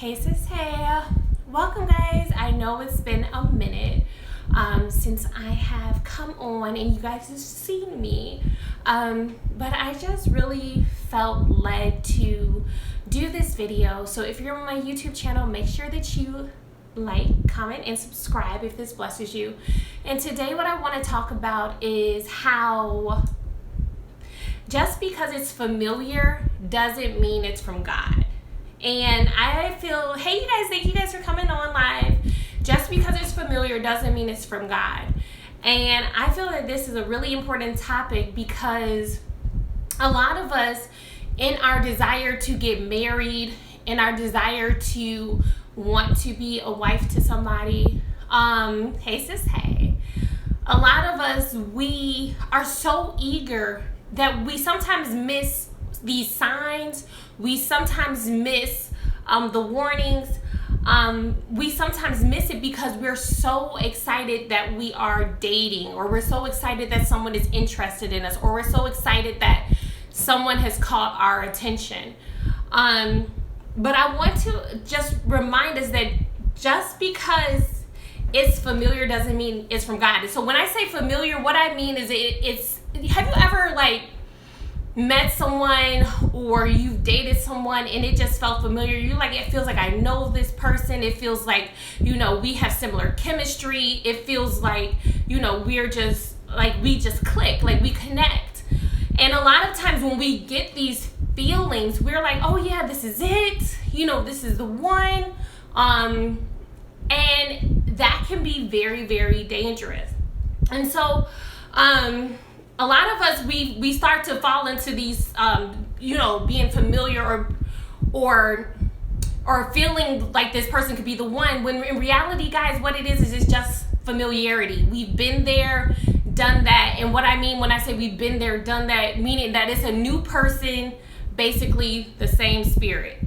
Hey sis, hey. Welcome guys. I know it's been a minute since I have come on and you guys have seen me. But I just really felt led to do this video. So if you're on my YouTube channel, make sure that you like, comment, and subscribe if this blesses you. And today what I want to talk about is how just because it's familiar doesn't mean it's from God. And I feel, hey you guys, thank you guys for coming on live. Just because it's familiar doesn't mean it's from God. And I feel that this is a really important topic because a lot of us, in our desire to get married, in our desire to want to be a wife to somebody, hey sis, hey. A lot of us, we are so eager that we sometimes miss these signs. We sometimes miss the warnings. We sometimes miss it because we're so excited that we are dating, or we're so excited that someone is interested in us, or we're so excited that someone has caught our attention. But I want to just remind us that just because it's familiar doesn't mean it's from God. So when I say familiar, what I mean is it's have you ever met someone or you've dated someone and it just felt familiar? You it feels like I know this person. It feels like, we have similar chemistry. It feels like, we're just we just click, we connect. And a lot of times when we get these feelings, we're like, oh yeah, this is it. This is the one. And that can be very, very dangerous. And so, a lot of us, we start to fall into these, being familiar or feeling like this person could be the one, when in reality, guys, what it is it's just familiarity. We've been there, done that. And what I mean when I say we've been there, done that, meaning that it's a new person, basically the same spirit.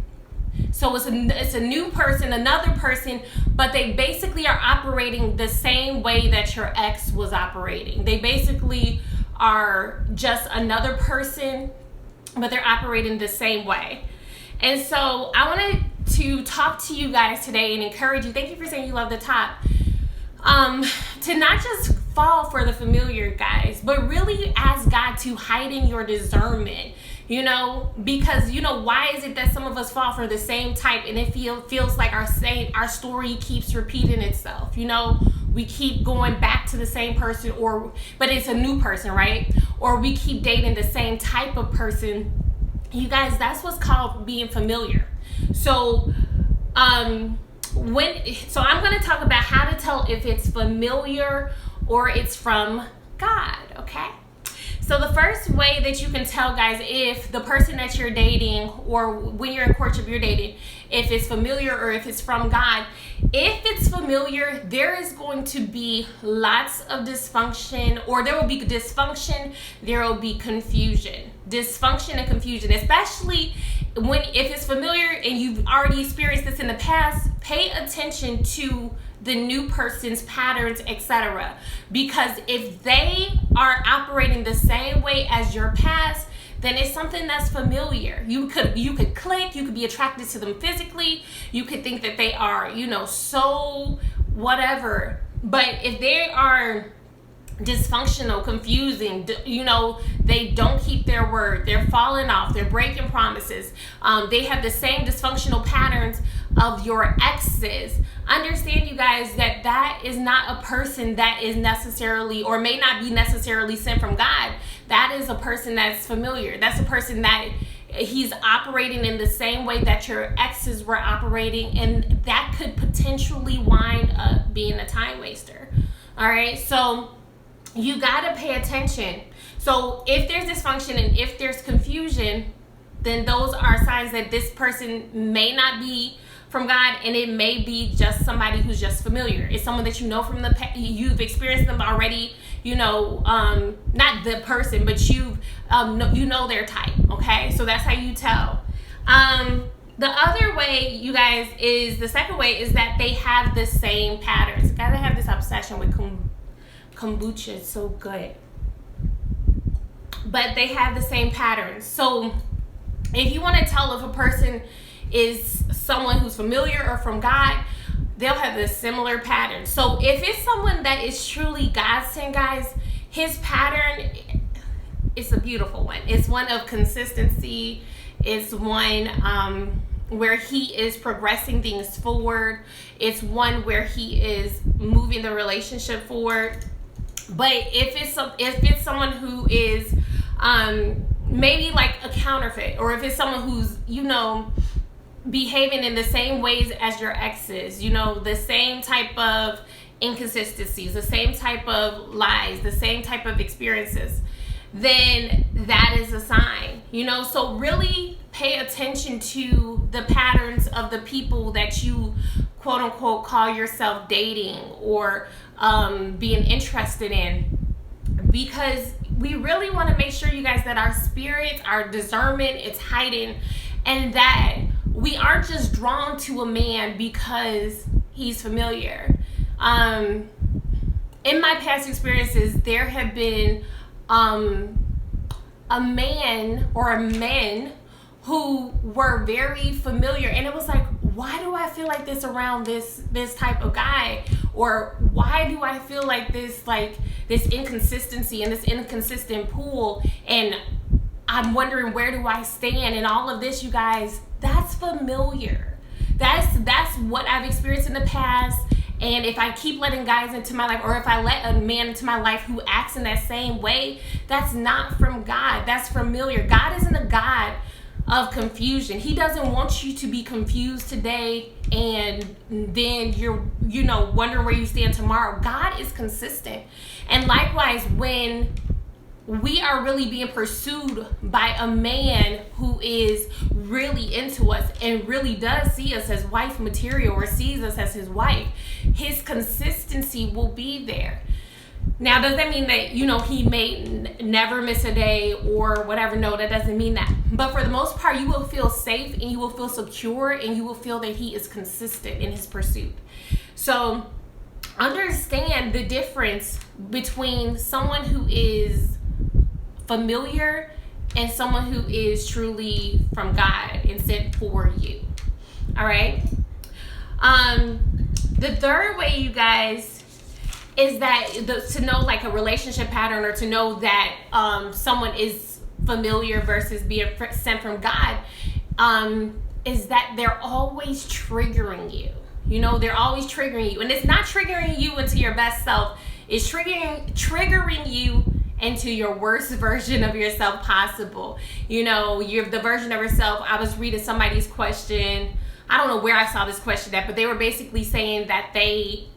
So it's a new person, another person, but they basically are operating the same way that your ex was operating. They basically are just another person, but they're operating the same way. And so I wanted to talk to you guys today and encourage you. Thank you for saying you love the top. To not just fall for the familiar, guys, but really ask God to heighten your discernment. Because why is it that some of us fall for the same type and it feels like our story keeps repeating itself? We keep going back to the same person, but it's a new person, right? Or we keep dating the same type of person. You guys, that's what's called being familiar. So I'm going to talk about how to tell if it's familiar or it's from God, okay? So the first way that you can tell, guys, if the person that you're dating or when you're in courtship you're dating, if it's familiar or if it's from God. If it's familiar, there is going to be lots of dysfunction, or there will be dysfunction, there will be confusion. Dysfunction and confusion, especially if it's familiar and you've already experienced this in the past. Pay attention to the new person's patterns, etc. Because if they are operating the same way as your past, then it's something that's familiar. You could click, you could be attracted to them physically, you could think that they are, so whatever. But if they are dysfunctional, confusing, they don't keep their word, they're falling off, they're breaking promises, they have the same dysfunctional patterns of your exes, understand, you guys, that is not a person that is necessarily or may not be necessarily sent from God. That is a person that's familiar. That's a person that he's operating in the same way that your exes were operating, and that could potentially wind up being a time waster. All right, so you gotta pay attention. So if there's dysfunction and if there's confusion, then those are signs that this person may not be from God, and it may be just somebody who's just familiar. It's someone that you know from the past, you've experienced them already, not the person, but you know their type, okay? So that's how you tell. The other way, you guys, is the second way is that they have the same patterns. Gotta have this obsession with kombucha, it's so good. But they have the same patterns. So if you want to tell if a person is someone who's familiar or from God, they'll have a similar pattern. So if it's someone that is truly God sent, guys, his pattern is a beautiful one. It's one of consistency. It's one where he is progressing things forward. It's one where he is moving the relationship forward. But if it's someone who is maybe like a counterfeit, or if it's someone who's, behaving in the same ways as your exes, the same type of inconsistencies, the same type of lies, the same type of experiences, then that is a sign, so really pay attention to the patterns of the people that you quote unquote call yourself dating or being interested in, because we really want to make sure, you guys, that our spirits, our discernment is heightened, and that we aren't just drawn to a man because he's familiar. In my past experiences, there have been a man or a men who were very familiar, and it was like, why do I feel like this around this type of guy? Or why do I feel like this inconsistency and this inconsistent pool, and I'm wondering, where do I stand? And all of this, you guys, that's familiar. That's what I've experienced in the past. And if I keep letting guys into my life, or if I let a man into my life who acts in that same way, that's not from God. That's familiar. God isn't a God of confusion. He doesn't want you to be confused today and then you're wondering where you stand tomorrow. God is consistent. And likewise, when we are really being pursued by a man who is really into us and really does see us as wife material, or sees us as his wife, his consistency will be there. Now, does that mean that, he may never miss a day or whatever? No, that doesn't mean that. But for the most part, you will feel safe and you will feel secure and you will feel that he is consistent in his pursuit. So understand the difference between someone who is familiar and someone who is truly from God and sent for you. All right. The third way, you guys, is that to know like a relationship pattern, or to know that someone is familiar versus being sent from God, is that they're always triggering you. They're always triggering you, and it's not triggering you into your best self. It's triggering you into your worst version of yourself possible. You're the version of yourself. I was reading somebody's question. I don't know where I saw this question at, but they were basically saying that they,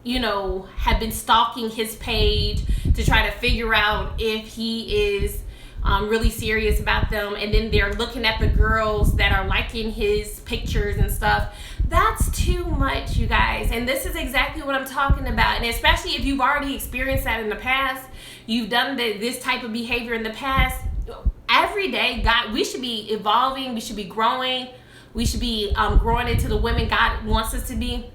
have been stalking his page to try to figure out if he is really serious about them. And then they're looking at the girls that are liking his pictures and stuff. That's too much, you guys. And this is exactly what I'm talking about. And especially if you've already experienced that in the past, you've done this type of behavior in the past. Every day, God, we should be evolving. We should be growing. We should be growing into the women God wants us to be.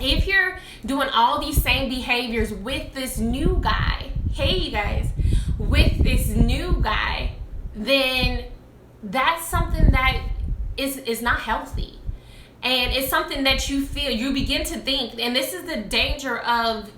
If you're doing all these same behaviors with this new guy, hey, you guys, with this new guy, then that's something that is not healthy. And it's something that you begin to think, and this is the danger of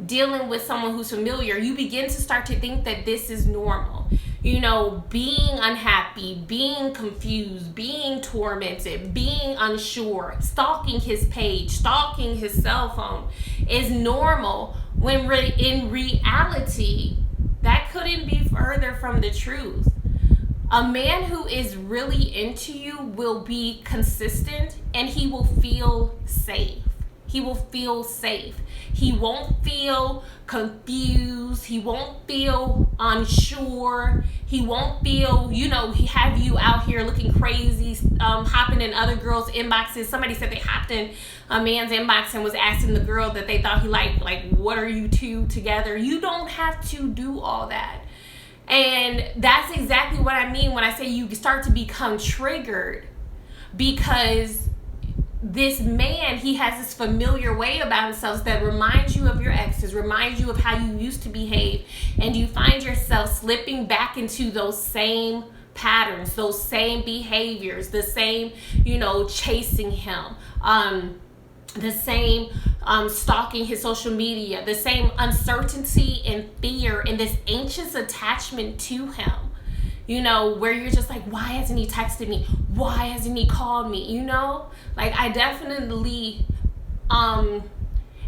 dealing with someone who's familiar. You begin to start to think that this is normal. Being unhappy, being confused, being tormented, being unsure, stalking his page, stalking his cell phone is normal, when in reality, that couldn't be further from the truth. A man who is really into you will be consistent, and he will feel safe. He will feel safe. He won't feel confused. He won't feel unsure. He won't feel, he have you out here looking crazy, hopping in other girls' inboxes. Somebody said they hopped in a man's inbox and was asking the girl that they thought he liked, like, what are you two together? You don't have to do all that. And that's exactly what I mean when I say you start to become triggered, because this man, he has this familiar way about himself that reminds you of your exes, reminds you of how you used to behave, and you find yourself slipping back into those same patterns, those same behaviors, the same, chasing him, the same stalking his social media, the same uncertainty and fear and this anxious attachment to him, where you're just like, why hasn't he texted me? Why hasn't he called me? Like, I definitely am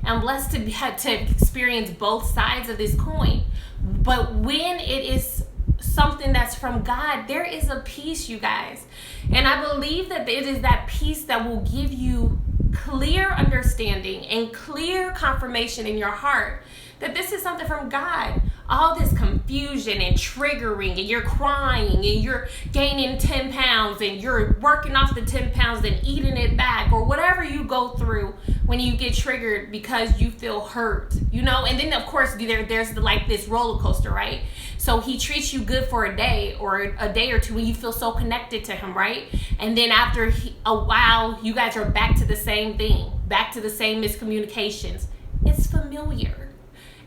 blessed to experience both sides of this coin. But when it is something that's from God, there is a peace, you guys. And I believe that it is that peace that will give you clear understanding and clear confirmation in your heart that this is something from God. All this confusion and triggering, and you're crying, and you're gaining 10 pounds, and you're working off the 10 pounds and eating it back, or whatever you go through when you get triggered because you feel hurt, and then of course there's like this roller coaster, right? So he treats you good for a day or a day or two and you feel so connected to him, right? And then after a while, you guys are back to the same thing, back to the same miscommunications. It's familiar.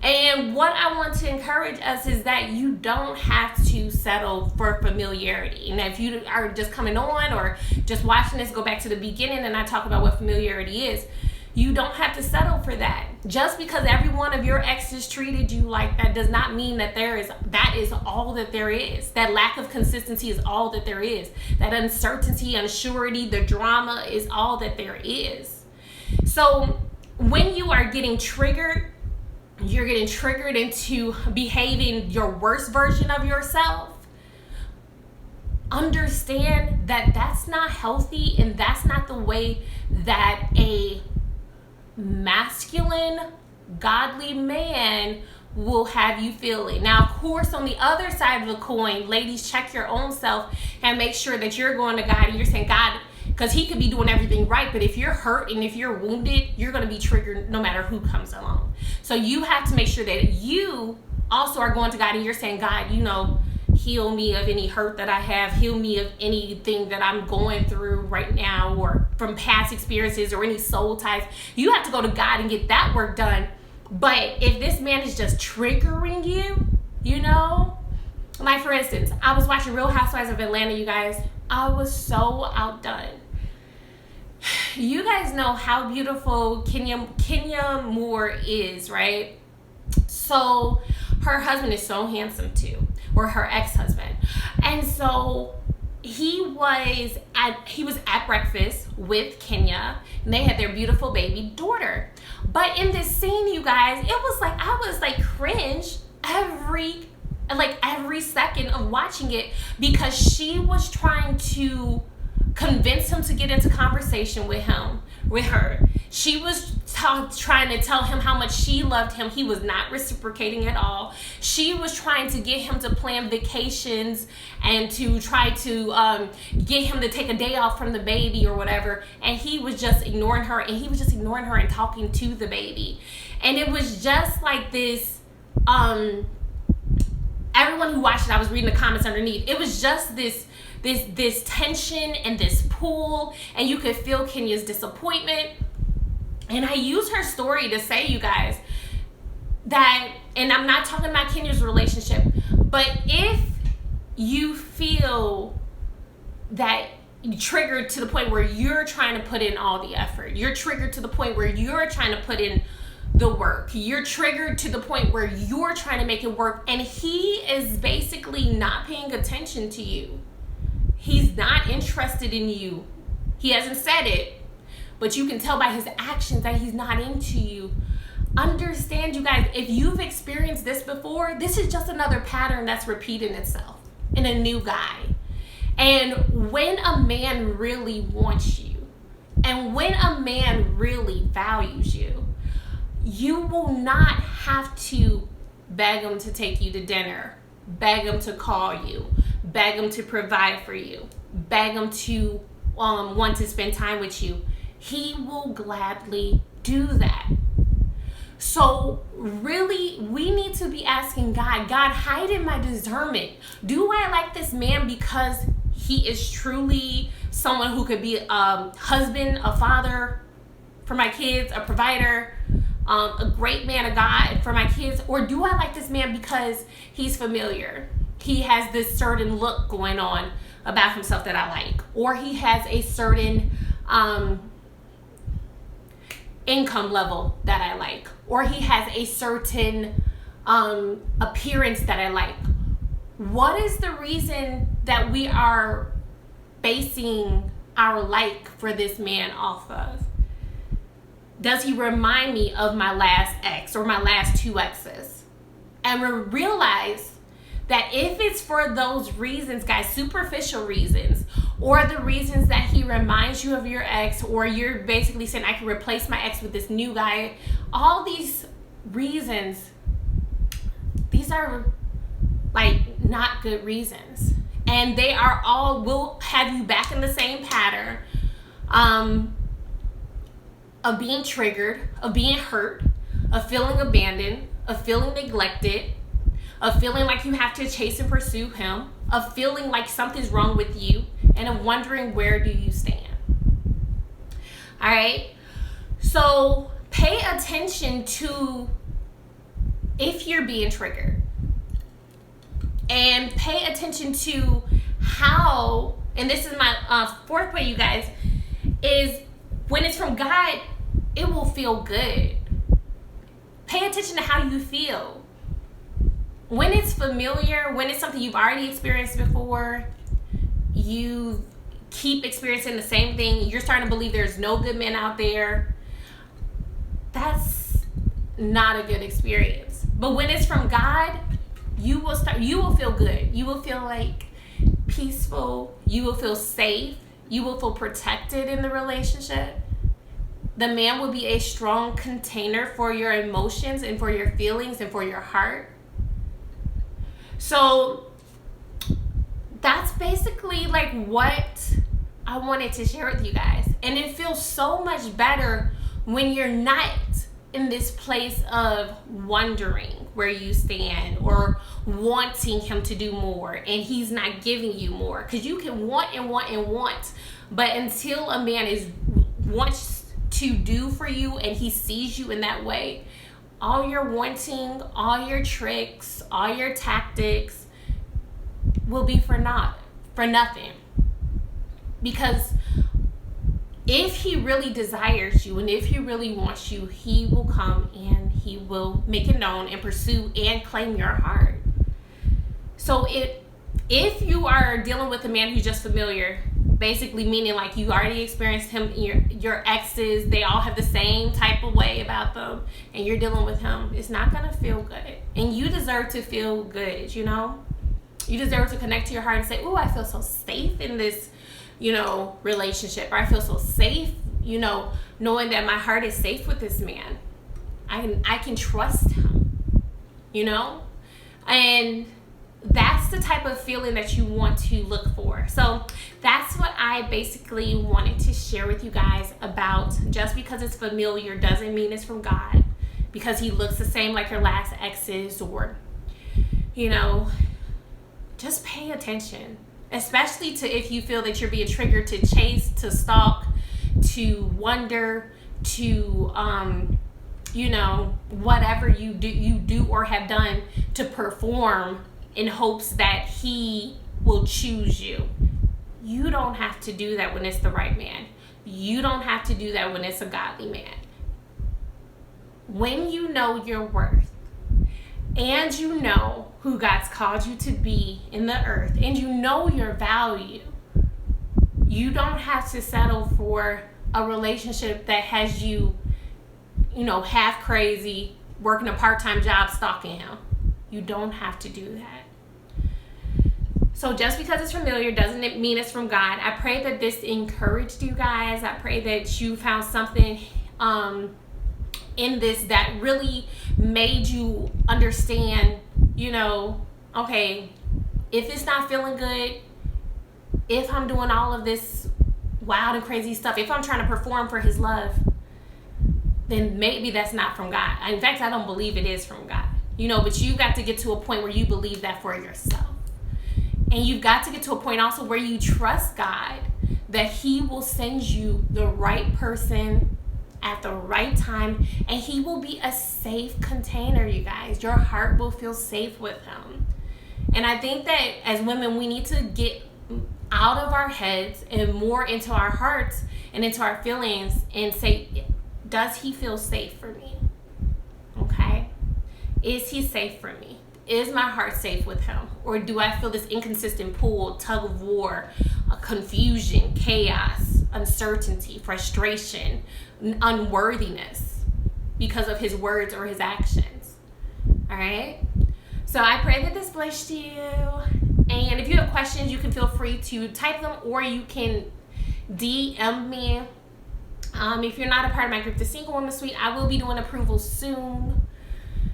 And what I want to encourage us is that you don't have to settle for familiarity. And if you are just coming on or just watching this, go back to the beginning and I talk about what familiarity is. You don't have to settle for that. Just because every one of your exes treated you like that does not mean that that is all that there is. That lack of consistency is all that there is. That uncertainty, unsurety, the drama is all that there is. So when you are getting triggered, you're getting triggered into behaving your worst version of yourself, understand that that's not healthy and that's not the way that a masculine, godly man will have you feeling. Now, of course, on the other side of the coin, ladies, check your own self and make sure that you're going to God and you're saying, God, because he could be doing everything right, but if you're hurt and if you're wounded, you're going to be triggered no matter who comes along. So you have to make sure that you also are going to God and you're saying, God, heal me of any hurt that I have, heal me of anything that I'm going through right now or from past experiences or any soul ties. You have to go to God and get that work done. But if this man is just triggering you, like for instance, I was watching Real Housewives of Atlanta, you guys. I was so outdone. You guys know how beautiful Kenya Moore is, right? So her husband is so handsome too, or her ex-husband. And so he was at breakfast with Kenya and they had their beautiful baby daughter. But in this scene, you guys, I was cringe every second of watching it because she was trying to convince him to get into conversation with her. She was trying to tell him how much she loved him. He was not reciprocating at all. She was trying to get him to plan vacations and to try to get him to take a day off from the baby or whatever. And he was just ignoring her, and he was just ignoring her and talking to the baby. And it was just like this, everyone who watched it, I was reading the comments underneath. It was just this tension and this pull, and you could feel Kenya's disappointment. And I use her story to say, you guys, that, and I'm not talking about Kenya's relationship, but if you feel that you're triggered to the point where you're trying to put in all the effort, you're triggered to the point where you're trying to put in the work, you're triggered to the point where you're trying to make it work, and he is basically not paying attention to you. He's not interested in you. He hasn't said it, but you can tell by his actions that he's not into you. Understand, you guys, if you've experienced this before, this is just another pattern that's repeating itself in a new guy. And when a man really wants you, and when a man really values you, you will not have to beg him to take you to dinner, beg him to call you, beg him to provide for you, beg him to want to spend time with you. He will gladly do that. So really, we need to be asking God, hide in my discernment. Do I like this man because he is truly someone who could be a husband, a father for my kids, a provider, a great man of God for my kids? Or do I like this man because he's familiar? he has this certain look going on about himself that I like, or he has a certain income level that I like, or he has a certain appearance that I like. What is the reason that we are basing our like for this man off of? Does he remind me of my last ex or my last two exes? And realize that if it's for those reasons, guys, superficial reasons, or the reasons that he reminds you of your ex, or you're basically saying, I can replace my ex with this new guy, all these reasons, these are like not good reasons. And they are all, will have you back in the same pattern of being triggered, of being hurt, of feeling abandoned, of feeling neglected, of feeling like you have to chase and pursue him, of feeling like something's wrong with you, and of wondering, where do you stand? All right? So pay attention to if you're being triggered. And pay attention to how, and this is my fourth way, you guys, is when it's from God, it will feel good. Pay attention to how you feel. When it's familiar, when it's something you've already experienced before, you keep experiencing the same thing, you're starting to believe there's no good men out there, that's not a good experience. But when it's from God, you will feel good. You will feel like peaceful. You will feel safe. You will feel protected in the relationship. The man will be a strong container for your emotions and for your feelings and for your heart. So that's basically like what I wanted to share with you guys. And it feels so much better when you're not in this place of wondering where you stand or wanting him to do more and he's not giving you more. Because you can want and want and want, but until a man wants to do for you and he sees you in that way, all your wanting, all your tricks, all your tactics will be for nothing. Because if he really desires you and if he really wants you, he will come and he will make it known and pursue and claim your heart. So if you are dealing with a man who's just familiar, basically meaning like you already experienced him, your exes, they all have the same type of way about them, and you're dealing with him, it's not gonna feel good. And you deserve to feel good, you know? You deserve to connect to your heart and say, ooh, I feel so safe in this, relationship. Or I feel so safe, knowing that my heart is safe with this man. I can trust him, And that's the type of feeling that you want to look for. So that's what I basically wanted to share with you guys about. Just because it's familiar doesn't mean it's from God, because he looks the same like your last exes, or just pay attention, especially to if you feel that you're being triggered to chase, to stalk, to wonder, to whatever you do or have done to perform in hopes that he will choose you. You don't have to do that when it's the right man. You don't have to do that when it's a godly man. When you know your worth and you know who God's called you to be in the earth and you know your value, you don't have to settle for a relationship that has you, half crazy, working a part-time job, stalking him. You don't have to do that. So just because it's familiar doesn't mean it's from God. I pray that this encouraged you guys. I pray that you found something in this that really made you understand, okay, if it's not feeling good, if I'm doing all of this wild and crazy stuff, if I'm trying to perform for his love, then maybe that's not from God. In fact, I don't believe it is from God. But you've got to get to a point where you believe that for yourself. And you've got to get to a point also where you trust God that he will send you the right person at the right time, and he will be a safe container, you guys. Your heart will feel safe with him. And I think that as women, we need to get out of our heads and more into our hearts and into our feelings and say, does he feel safe for me? Okay? Is he safe for me? Is my heart safe with him? Or do I feel this inconsistent pull, tug of war, confusion, chaos, uncertainty, frustration, unworthiness because of his words or his actions? All right? So I pray that this blessed you. And if you have questions, you can feel free to type them, or you can DM me. If you're not a part of my group, the Single Woman Suite, I will be doing approvals soon.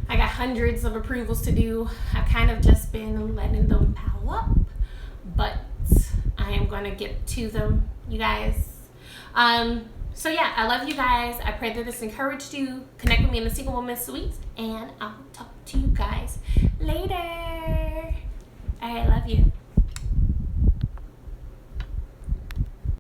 I got hundreds of approvals to do. I've kind of just been letting them pile up, but I am going to get to them, you guys. So yeah, I love you guys. I pray that this encouraged you. Connect with me in the Single Woman Suite, and I'll talk to you guys later. I love you.